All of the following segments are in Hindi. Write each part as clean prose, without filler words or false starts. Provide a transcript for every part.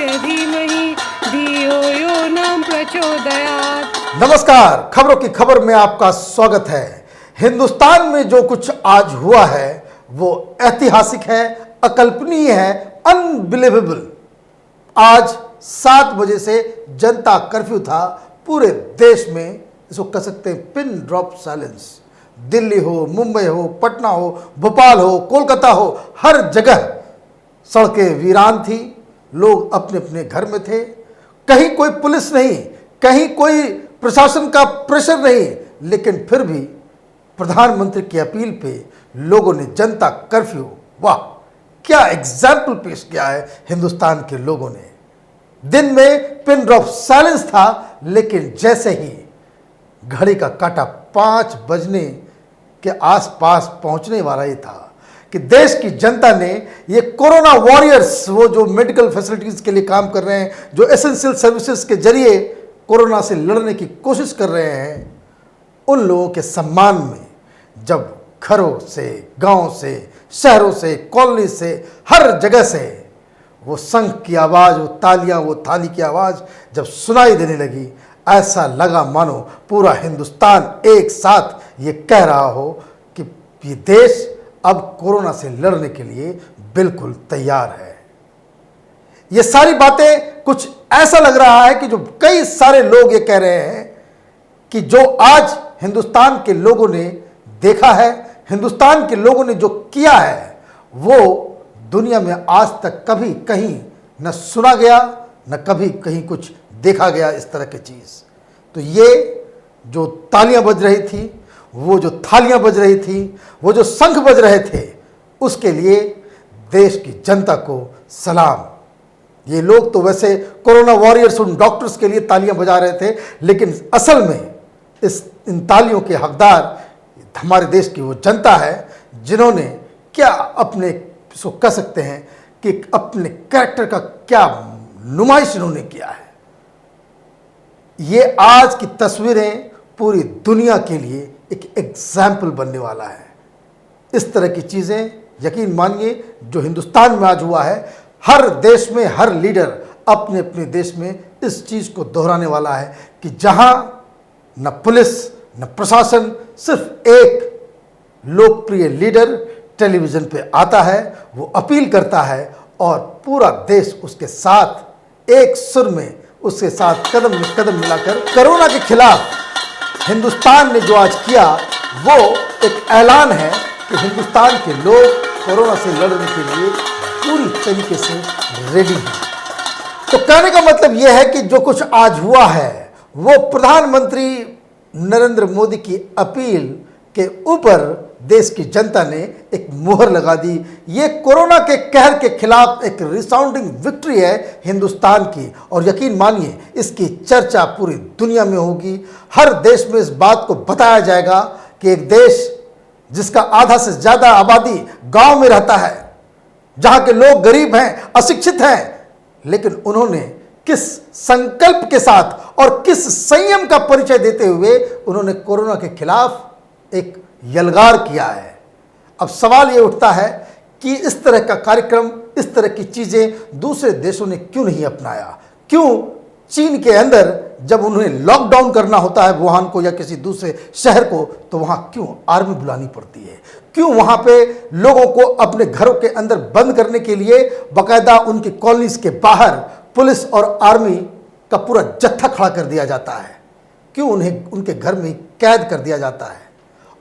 तस्य धीमहि धियो यो न प्रचोदयात्। नमस्कार, खबरों की खबर में आपका स्वागत है। हिंदुस्तान में जो कुछ आज हुआ है वो ऐतिहासिक है, अकल्पनीय है, अनबिलीवेबल। आज 7 बजे से जनता कर्फ्यू था पूरे देश में। इसको कह सकते हैं पिन ड्रॉप साइलेंस। दिल्ली हो, मुंबई हो, पटना हो, भोपाल हो, कोलकाता हो, हर जगह सड़कें वीरान थी। लोग अपने अपने घर में थे। कहीं कोई पुलिस नहीं, कहीं कोई प्रशासन का प्रेशर नहीं, लेकिन फिर भी प्रधानमंत्री की अपील पे लोगों ने जनता कर्फ्यू, वाह क्या एग्जाम्पल पेश किया है हिंदुस्तान के लोगों ने। दिन में पिन ड्रॉप साइलेंस था, लेकिन जैसे ही घड़ी का काटा 5 बजने के आसपास पहुंचने वाला ही था कि देश की जनता ने ये कोरोना वॉरियर्स, वो जो मेडिकल फैसिलिटीज के लिए काम कर रहे हैं, जो एसेंशियल सर्विसेज के जरिए कोरोना से लड़ने की कोशिश कर रहे हैं, उन लोगों के सम्मान में जब घरों से, गांव से, शहरों से, कॉलोनी से, हर जगह से वो शंख की आवाज़, वो तालियां, वो थाली की आवाज़ जब सुनाई देने लगी, ऐसा लगा मानो पूरा हिंदुस्तान एक साथ ये कह रहा हो कि ये देश अब कोरोना से लड़ने के लिए बिल्कुल तैयार है। ये सारी बातें कुछ ऐसा लग रहा है कि जो कई सारे लोग ये कह रहे हैं कि जो आज हिंदुस्तान के लोगों ने देखा है, हिंदुस्तान के लोगों ने जो किया है, वो दुनिया में आज तक कभी कहीं न सुना गया, न कभी कहीं कुछ देखा गया इस तरह की चीज़। तो ये जो तालियां बज रही थी, वो जो थालियां बज रही थी, वो जो शंख बज रहे थे, उसके लिए देश की जनता को सलाम। ये लोग तो वैसे कोरोना वॉरियर्स, उन डॉक्टर्स के लिए तालियां बजा रहे थे, लेकिन असल में इन तालियों के हकदार हमारे देश की वो जनता है जिन्होंने क्या अपने, इसको कह सकते हैं कि अपने कैरेक्टर का क्या नुमाइश इन्होंने किया है। ये आज की तस्वीरें पूरी दुनिया के लिए एक एग्जाम्पल बनने वाला है। इस तरह की चीज़ें यकीन मानिए जो हिंदुस्तान में आज हुआ है, हर देश में हर लीडर अपने अपने देश में इस चीज़ को दोहराने वाला है कि जहां न पुलिस न प्रशासन, सिर्फ एक लोकप्रिय लीडर टेलीविज़न पे आता है, वो अपील करता है और पूरा देश उसके साथ एक सुर में, उसके साथ कदम में कदम मिलाकर कोरोना के खिलाफ हिंदुस्तान ने जो आज किया, वो एक ऐलान है कि हिंदुस्तान के लोग कोरोना से लड़ने के लिए पूरी तरीके से रेडी हैं। तो कहने का मतलब यह है कि जो कुछ आज हुआ है वो प्रधानमंत्री नरेंद्र मोदी की अपील के ऊपर देश की जनता ने एक मुहर लगा दी। ये कोरोना के कहर के खिलाफ एक रिसाउंडिंग विक्ट्री है हिंदुस्तान की, और यकीन मानिए इसकी चर्चा पूरी दुनिया में होगी। हर देश में इस बात को बताया जाएगा कि एक देश जिसका आधा से ज़्यादा आबादी गांव में रहता है, जहां के लोग गरीब हैं, अशिक्षित हैं, लेकिन उन्होंने किस संकल्प के साथ और किस संयम का परिचय देते हुए उन्होंने कोरोना के खिलाफ एक यलगार किया है। अब सवाल ये उठता है कि इस तरह का कार्यक्रम, इस तरह की चीज़ें दूसरे देशों ने क्यों नहीं अपनाया? क्यों चीन के अंदर जब उन्हें लॉकडाउन करना होता है वुहान को या किसी दूसरे शहर को, तो वहाँ क्यों आर्मी बुलानी पड़ती है? क्यों वहाँ पे लोगों को अपने घरों के अंदर बंद करने के लिए बाकायदा उनकी कॉलोनीज के बाहर पुलिस और आर्मी का पूरा जत्था खड़ा कर दिया जाता है? क्यों उन्हें उनके घर में कैद कर दिया जाता है?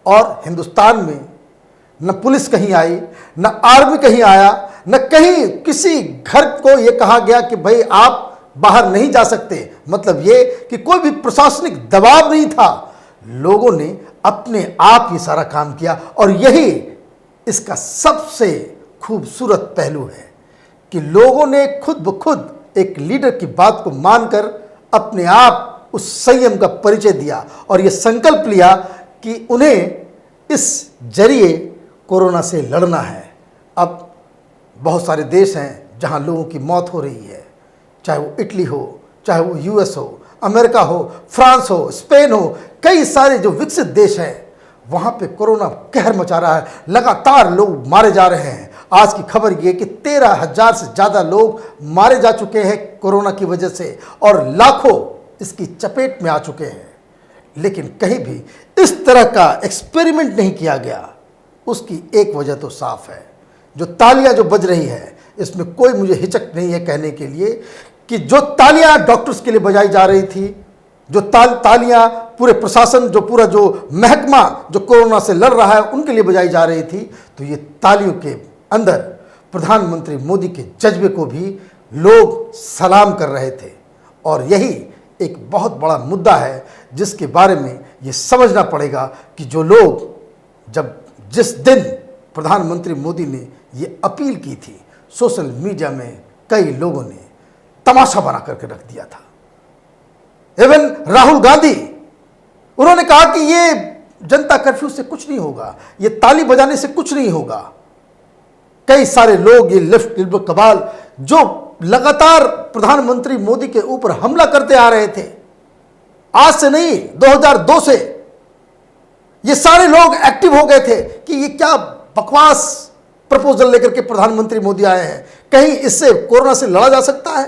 और हिंदुस्तान में न पुलिस कहीं आई, न आर्मी कहीं आया, न कहीं किसी घर को ये कहा गया कि भाई आप बाहर नहीं जा सकते। मतलब ये कि कोई भी प्रशासनिक दबाव नहीं था। लोगों ने अपने आप ये सारा काम किया, और यही इसका सबसे खूबसूरत पहलू है कि लोगों ने खुद ब खुद एक लीडर की बात को मानकर अपने आप उस संयम का परिचय दिया और ये संकल्प लिया कि उन्हें इस जरिए कोरोना से लड़ना है। अब बहुत सारे देश हैं जहां लोगों की मौत हो रही है, चाहे वो इटली हो, चाहे वो यूएस हो, अमेरिका हो, फ्रांस हो, स्पेन हो, कई सारे जो विकसित देश हैं वहाँ पे कोरोना कहर मचा रहा है। लगातार लोग मारे जा रहे हैं, आज की खबर ये कि 13,000 से ज़्यादा लोग मारे जा चुके हैं कोरोना की वजह से और लाखों इसकी चपेट में आ चुके हैं। लेकिन कहीं भी इस तरह का एक्सपेरिमेंट नहीं किया गया। उसकी एक वजह तो साफ है, जो तालियां जो बज रही है, इसमें कोई मुझे हिचक नहीं है कहने के लिए कि जो तालियां डॉक्टर्स के लिए बजाई जा रही थी, जो तालियां पूरे प्रशासन, जो पूरा जो महकमा जो कोरोना से लड़ रहा है उनके लिए बजाई जा रही थी, तो ये तालियों के अंदर प्रधानमंत्री मोदी के जज्बे को भी लोग सलाम कर रहे थे। और यही एक बहुत बड़ा मुद्दा है जिसके बारे में ये समझना पड़ेगा कि जो लोग जिस दिन प्रधानमंत्री मोदी ने ये अपील की थी, सोशल मीडिया में कई लोगों ने तमाशा बना करके रख दिया था। इवन राहुल गांधी, उन्होंने कहा कि ये जनता कर्फ्यू से कुछ नहीं होगा, ये ताली बजाने से कुछ नहीं होगा। कई सारे लोग, ये लेफ्ट कबाल जो लगातार प्रधानमंत्री मोदी के ऊपर हमला करते आ रहे थे, आज से नहीं 2002 से ये सारे लोग एक्टिव हो गए थे कि ये क्या बकवास प्रपोजल लेकर के प्रधानमंत्री मोदी आए हैं, कहीं इससे कोरोना से लड़ा जा सकता है,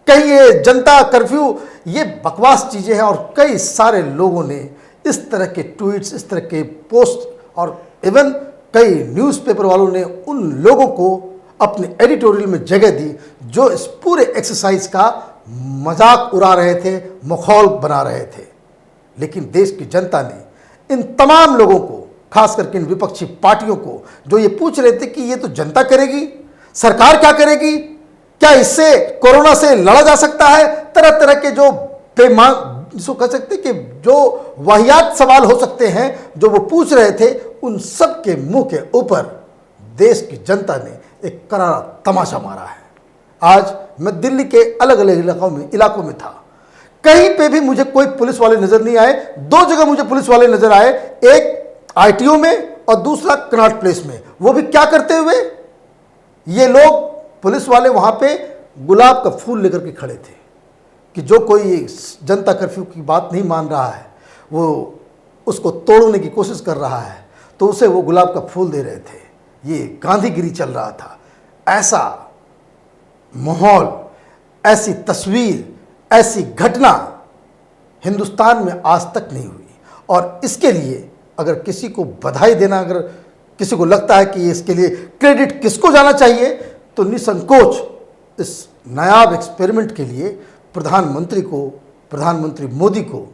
कहीं ये जनता कर्फ्यू ये बकवास चीजें हैं। और कई सारे लोगों ने इस तरह के ट्वीट्स, इस तरह के पोस्ट और इवन कई न्यूज़पेपर वालों ने उन लोगों को अपने एडिटोरियल में जगह दी जो इस पूरे एक्सरसाइज का मजाक उड़ा रहे थे, मखौल बना रहे थे। लेकिन देश की जनता ने इन तमाम लोगों को, खास करके इन विपक्षी पार्टियों को जो ये पूछ रहे थे कि ये तो जनता करेगी, सरकार क्या करेगी, क्या इससे कोरोना से लड़ा जा सकता है, तरह तरह के जो जिसको कह सकते कि जो वाहियात सवाल हो सकते हैं जो वो पूछ रहे थे, उन सब के मुंह के ऊपर देश की जनता ने एक करारा तमाशा मारा है। आज मैं दिल्ली के अलग अलग इलाकों में था, कहीं पे भी मुझे कोई पुलिस वाले नजर नहीं आए। दो जगह मुझे पुलिस वाले नजर आए, एक आईटीओ में और दूसरा कनॉट प्लेस में। वो भी क्या करते हुए, ये लोग पुलिस वाले वहां पे गुलाब का फूल लेकर के खड़े थे कि जो कोई जनता कर्फ्यू की बात नहीं मान रहा है, वो उसको तोड़ने की कोशिश कर रहा है, तो उसे वो गुलाब का फूल दे रहे थे। ये गांधीगिरी चल रहा था। ऐसा माहौल, ऐसी तस्वीर, ऐसी घटना हिंदुस्तान में आज तक नहीं हुई। और इसके लिए अगर किसी को बधाई देना, अगर किसी को लगता है कि इसके लिए क्रेडिट किसको जाना चाहिए, तो निसंकोच इस नायाब एक्सपेरिमेंट के लिए प्रधानमंत्री मोदी को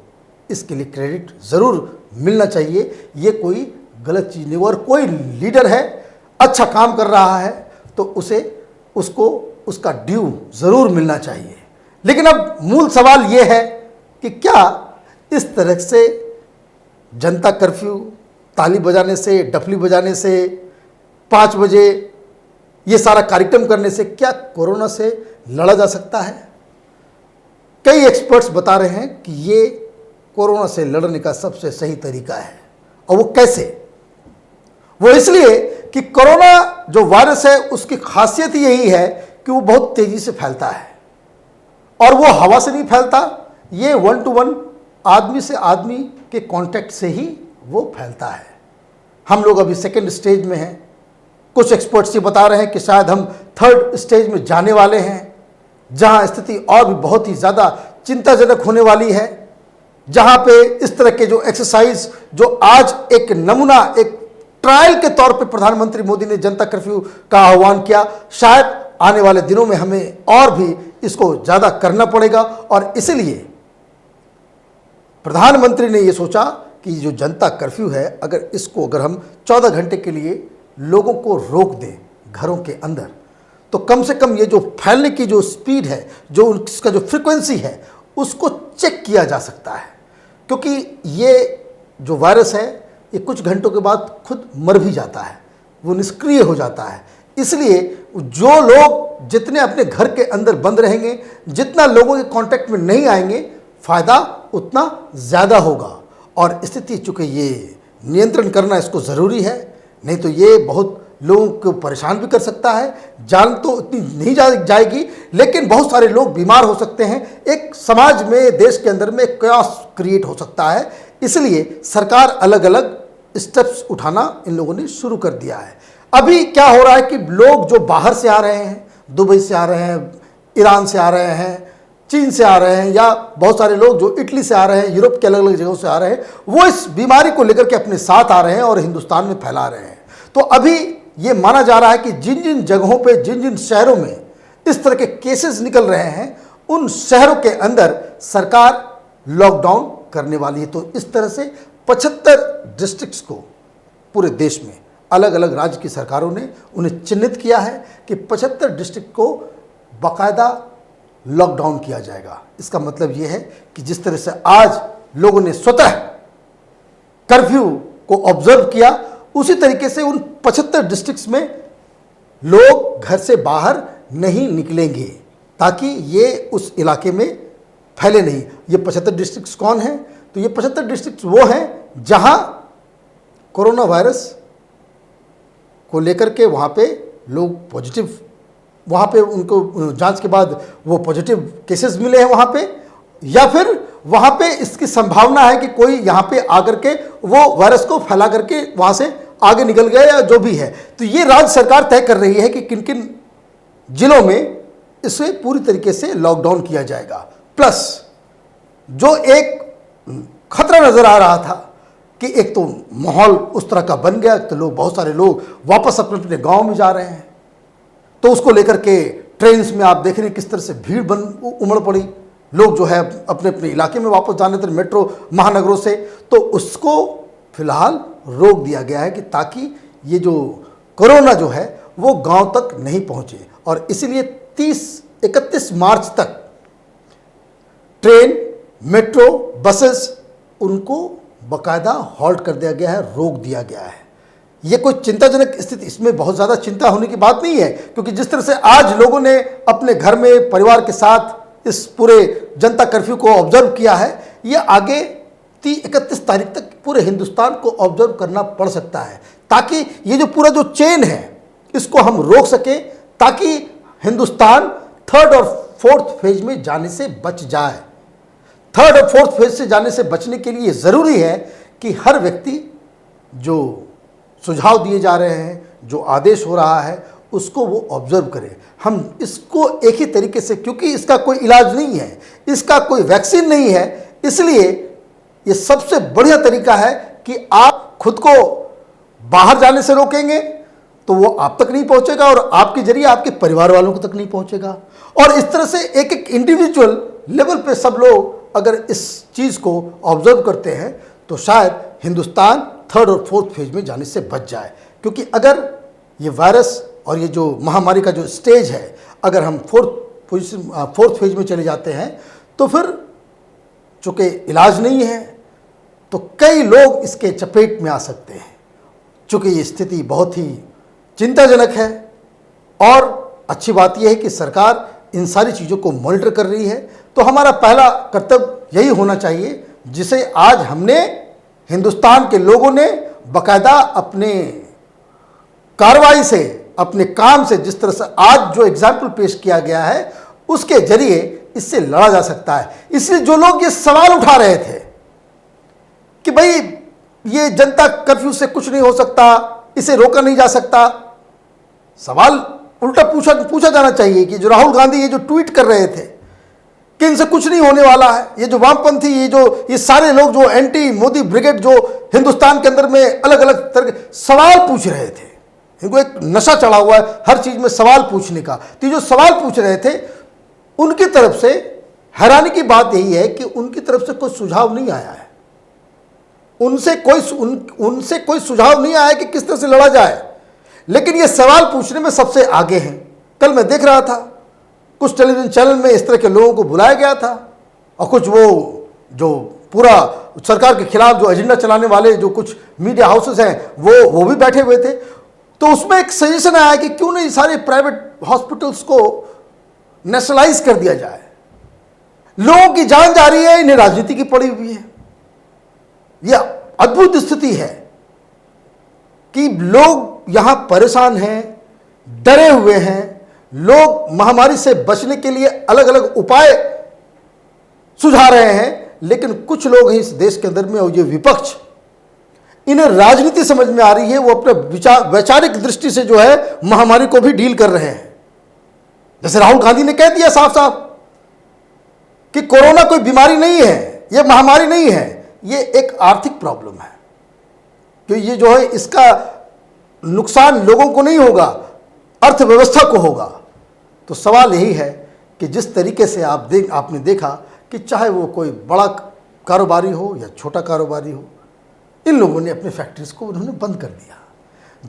इसके लिए क्रेडिट ज़रूर मिलना चाहिए। ये कोई गलत चीज़ नहीं। और कोई लीडर है, अच्छा काम कर रहा है, तो उसको उसका ड्यू ज़रूर मिलना चाहिए। लेकिन अब मूल सवाल ये है कि क्या इस तरह से जनता कर्फ्यू, ताली बजाने से, डफली बजाने से, 5 बजे ये सारा कार्यक्रम करने से क्या कोरोना से लड़ा जा सकता है? कई एक्सपर्ट्स बता रहे हैं कि ये कोरोना से लड़ने का सबसे सही तरीका है। और वो कैसे? वो इसलिए कि कोरोना जो वायरस है उसकी खासियत ही यही है कि वो बहुत तेजी से फैलता है और वो हवा से नहीं फैलता, ये 1 to 1 आदमी से आदमी के कांटेक्ट से ही वो फैलता है। हम लोग अभी सेकेंड स्टेज में हैं, कुछ एक्सपर्ट्स ये बता रहे हैं कि शायद हम थर्ड स्टेज में जाने वाले हैं, जहां स्थिति और भी बहुत ही ज़्यादा चिंताजनक होने वाली है, जहां पे इस तरह के जो एक्सरसाइज जो आज एक नमूना, एक ट्रायल के तौर पे प्रधानमंत्री मोदी ने जनता कर्फ्यू का आह्वान किया, शायद आने वाले दिनों में हमें और भी इसको ज़्यादा करना पड़ेगा। और इसलिए प्रधानमंत्री ने ये सोचा कि जो जनता कर्फ्यू है, अगर हम 14 घंटे के लिए लोगों को रोक दें घरों के अंदर, तो कम से कम ये जो फैलने की जो स्पीड है, जो उसका जो फ्रीक्वेंसी है, उसको चेक किया जा सकता है। क्योंकि ये जो वायरस है ये कुछ घंटों के बाद खुद मर भी जाता है, वो निष्क्रिय हो जाता है। इसलिए जो लोग जितने अपने घर के अंदर बंद रहेंगे, जितना लोगों के कांटेक्ट में नहीं आएंगे, फ़ायदा उतना ज़्यादा होगा। और स्थिति चूँकि ये नियंत्रण करना इसको ज़रूरी है, नहीं तो ये बहुत लोगों को परेशान भी कर सकता है। जान तो उतनी नहीं जाएगी, लेकिन बहुत सारे लोग बीमार हो सकते हैं। एक समाज में, देश के अंदर में कैओस क्रिएट हो सकता है। इसलिए सरकार अलग अलग स्टेप्स उठाना इन लोगों ने शुरू कर दिया है। अभी क्या हो रहा है कि लोग जो बाहर से आ रहे हैं, दुबई से आ रहे हैं, ईरान से आ रहे हैं, चीन से आ रहे हैं, या बहुत सारे लोग जो इटली से आ रहे हैं, यूरोप के अलग अलग जगहों से आ रहे हैं, वो इस बीमारी को लेकर के अपने साथ आ रहे हैं और हिंदुस्तान में फैला रहे हैं। तो अभी ये माना जा रहा है कि जिन जिन जगहों पे, जिन जिन शहरों में इस तरह के केसेस निकल रहे हैं, उन शहरों के अंदर सरकार लॉकडाउन करने वाली है। तो इस तरह से 75 डिस्ट्रिक्ट्स को पूरे देश में अलग अलग राज्य की सरकारों ने उन्हें चिन्हित किया है कि 75 डिस्ट्रिक्ट को बाकायदा लॉकडाउन किया जाएगा। इसका मतलब यह है कि जिस तरह से आज लोगों ने स्वतः कर्फ्यू को ऑब्जर्व किया, उसी तरीके से उन 75 डिस्ट्रिक्ट्स में लोग घर से बाहर नहीं निकलेंगे, ताकि ये उस इलाके में फैले नहीं। ये 75 डिस्ट्रिक्ट्स कौन हैं? तो ये 75 डिस्ट्रिक्ट्स वो हैं जहां कोरोना वायरस को लेकर के वहाँ पे लोग पॉजिटिव, वहाँ पे उनको जांच के बाद वो पॉजिटिव केसेस मिले हैं वहाँ पे, या फिर वहाँ पे इसकी संभावना है कि कोई यहाँ पे आकर के वो वायरस को फैला करके वहाँ से आगे निकल गया, या जो भी है। तो ये राज्य सरकार तय कर रही है कि किन किन जिलों में इसे पूरी तरीके से लॉकडाउन किया जाएगा। प्लस जो एक खतरा नज़र आ रहा था कि एक तो माहौल उस तरह का बन गया, तो लोग, बहुत सारे लोग वापस अपने अपने गांव में जा रहे हैं, तो उसको लेकर के ट्रेन्स में आप देख रहे हैं किस तरह से भीड़ उमड़ पड़ी। लोग जो है अपने अपने इलाके में वापस जाने थे मेट्रो महानगरों से, तो उसको फिलहाल रोक दिया गया है कि ताकि ये जो कोरोना जो है वो गांव तक नहीं पहुंचे। और इसीलिए 31 मार्च तक ट्रेन, मेट्रो, बसेस, उनको बाकायदा हॉल्ट कर दिया गया है, रोक दिया गया है। ये कोई चिंताजनक स्थिति, इसमें बहुत ज़्यादा चिंता होने की बात नहीं है, क्योंकि जिस तरह से आज लोगों ने अपने घर में परिवार के साथ इस पूरे जनता कर्फ्यू को ऑब्जर्व किया है, ये आगे 31 तारीख तक पूरे हिंदुस्तान को ऑब्जर्व करना पड़ सकता है, ताकि ये जो पूरा जो चेन है इसको हम रोक सकें, ताकि हिंदुस्तान 3rd और 4th फेज में जाने से बच जाए। 3rd और 4th फेज से जाने से बचने के लिए ज़रूरी है कि हर व्यक्ति जो सुझाव दिए जा रहे हैं, जो आदेश हो रहा है, उसको वो ऑब्जर्व करे। हम इसको एक ही तरीके से, क्योंकि इसका कोई इलाज नहीं है, इसका कोई वैक्सीन नहीं है, इसलिए ये सबसे बढ़िया तरीका है कि आप खुद को बाहर जाने से रोकेंगे तो वो आप तक नहीं पहुंचेगा, और आपके जरिए आपके परिवार वालों को तक नहीं पहुंचेगा। और इस तरह से एक एक इंडिविजुअल लेवल पे सब लोग अगर इस चीज़ को ऑब्जर्व करते हैं तो शायद हिंदुस्तान 3rd और 4th फेज में जाने से बच जाए। क्योंकि अगर ये वायरस और ये जो महामारी का जो स्टेज है, अगर हम 4th फेज में चले जाते हैं तो फिर चूँकि इलाज नहीं है तो कई लोग इसके चपेट में आ सकते हैं। चूँकि ये स्थिति बहुत ही चिंताजनक है, और अच्छी बात यह है कि सरकार इन सारी चीज़ों को मॉनिटर कर रही है। तो हमारा पहला कर्तव्य यही होना चाहिए, जिसे आज हमने, हिंदुस्तान के लोगों ने बाकायदा अपने कार्रवाई से, अपने काम से, जिस तरह से आज जो एग्जाम्पल पेश किया गया है, उसके जरिए इससे लड़ा जा सकता है। इसलिए जो लोग ये सवाल उठा रहे थे कि भाई ये जनता कर्फ्यू से कुछ नहीं हो सकता, इसे रोका नहीं जा सकता, सवाल उल्टा पूछा जाना चाहिए कि जो राहुल गांधी ये जो ट्वीट कर रहे थे कि इनसे कुछ नहीं होने वाला है, ये जो वामपंथी, ये सारे लोग जो एंटी मोदी ब्रिगेड जो हिंदुस्तान के अंदर में अलग अलग तरह के सवाल पूछ रहे थे, इनको एक नशा चढ़ा हुआ है हर चीज़ में सवाल पूछने का। तो जो सवाल पूछ रहे थे उनकी तरफ से हैरानी की बात यही है कि उनकी तरफ से कोई सुझाव नहीं आया है, उनसे कोई सुझाव नहीं आया कि किस तरह से लड़ा जाए। लेकिन ये सवाल पूछने में सबसे आगे हैं। कल मैं देख रहा था कुछ टेलीविज़न चैनल में इस तरह के लोगों को बुलाया गया था, और कुछ वो जो पूरा सरकार के खिलाफ जो एजेंडा चलाने वाले जो कुछ मीडिया हाउसेस हैं वो भी बैठे हुए थे। तो उसमें एक सजेशन आया कि क्यों नहीं सारे प्राइवेट हॉस्पिटल्स को नेशनलाइज कर दिया जाए। लोगों की जान जा रही है, इन्हें राजनीति की पड़ी हुई है। यह अद्भुत स्थिति है कि लोग यहां परेशान हैं, डरे हुए हैं। लोग महामारी से बचने के लिए अलग अलग उपाय सुझा रहे हैं, लेकिन कुछ लोग हैं इस देश के अंदर में, और ये विपक्ष इन्हें राजनीति समझ में आ रही है। वो अपने वैचारिक दृष्टि से जो है महामारी को भी डील कर रहे हैं। जैसे राहुल गांधी ने कह दिया साफ साफ कि कोरोना कोई बीमारी नहीं है, ये महामारी नहीं है, ये एक आर्थिक प्रॉब्लम है। तो ये जो है इसका नुकसान लोगों को नहीं होगा, अर्थव्यवस्था को होगा। तो सवाल यही है कि जिस तरीके से आपने देखा कि चाहे वो कोई बड़ा कारोबारी हो या छोटा कारोबारी हो, इन लोगों ने अपने फैक्ट्रीज को उन्होंने बंद कर दिया।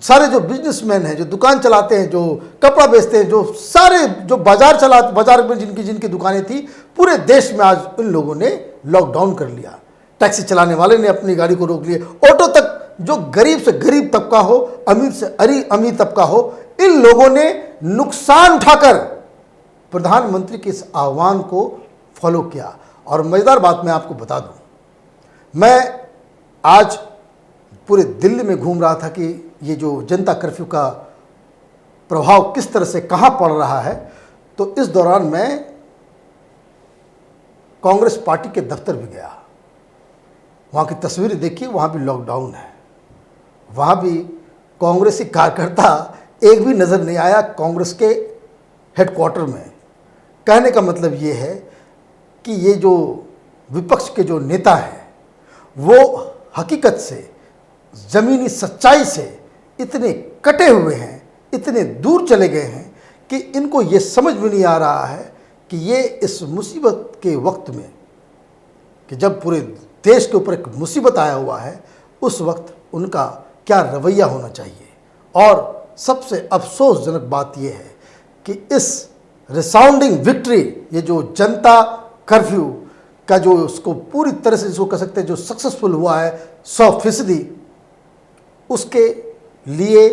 सारे जो बिजनेसमैन हैं, जो दुकान चलाते हैं, जो कपड़ा बेचते हैं, जो सारे जो बाजार में जिनकी दुकानें थी, पूरे देश में आज इन लोगों ने लॉकडाउन कर लिया। टैक्सी चलाने वाले ने अपनी गाड़ी को रोक लिया, ऑटो तक जो गरीब से गरीब तबका हो, अमीर से अमीर तबका हो, इन लोगों ने नुकसान उठाकर प्रधानमंत्री के इस आह्वान को फॉलो किया। और मजेदार बात मैं आपको बता दूं, मैं आज पूरे दिल्ली में घूम रहा था कि ये जो जनता कर्फ्यू का प्रभाव किस तरह से कहां पड़ रहा है। तो इस दौरान मैं कांग्रेस पार्टी के दफ्तर भी गया। वहां की तस्वीरें देखिए, वहां भी लॉकडाउन है, वहां भी कांग्रेसी कार्यकर्ता एक भी नजर नहीं आया कांग्रेस के हेडक्वार्टर में। कहने का मतलब ये है कि ये जो विपक्ष के जो नेता हैं वो हकीकत से, ज़मीनी सच्चाई से इतने कटे हुए हैं, इतने दूर चले गए हैं कि इनको ये समझ में नहीं आ रहा है कि ये इस मुसीबत के वक्त में, कि जब पूरे देश के ऊपर एक मुसीबत आया हुआ है, उस वक्त उनका क्या रवैया होना चाहिए। और सबसे अफसोसजनक बात यह है कि इस रिसाउंडिंग विक्ट्री, ये जो जनता कर्फ्यू का जो उसको पूरी तरह से जिसको कह सकते हैं जो सक्सेसफुल हुआ है 100%, उसके लिए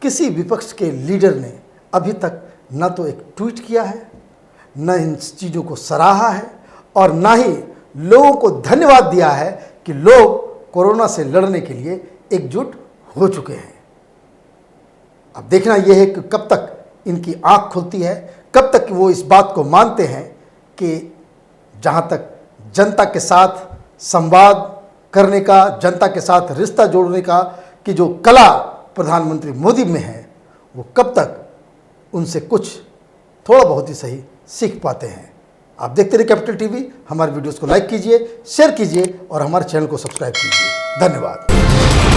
किसी विपक्ष के लीडर ने अभी तक न तो एक ट्वीट किया है, न इन चीज़ों को सराहा है, और ना ही लोगों को धन्यवाद दिया है कि लोग कोरोना से लड़ने के लिए एकजुट हो चुके हैं। अब देखना यह है कि कब तक इनकी आंख खुलती है, कब तक वो इस बात को मानते हैं कि जहाँ तक जनता के साथ संवाद करने का, जनता के साथ रिश्ता जोड़ने का कि जो कला प्रधानमंत्री मोदी में है, वो कब तक उनसे कुछ थोड़ा बहुत ही सही सीख पाते हैं। आप देखते रहिए कैपिटल टीवी। हमारे वीडियोस को लाइक कीजिए, शेयर कीजिए और हमारे चैनल को सब्सक्राइब कीजिए। धन्यवाद।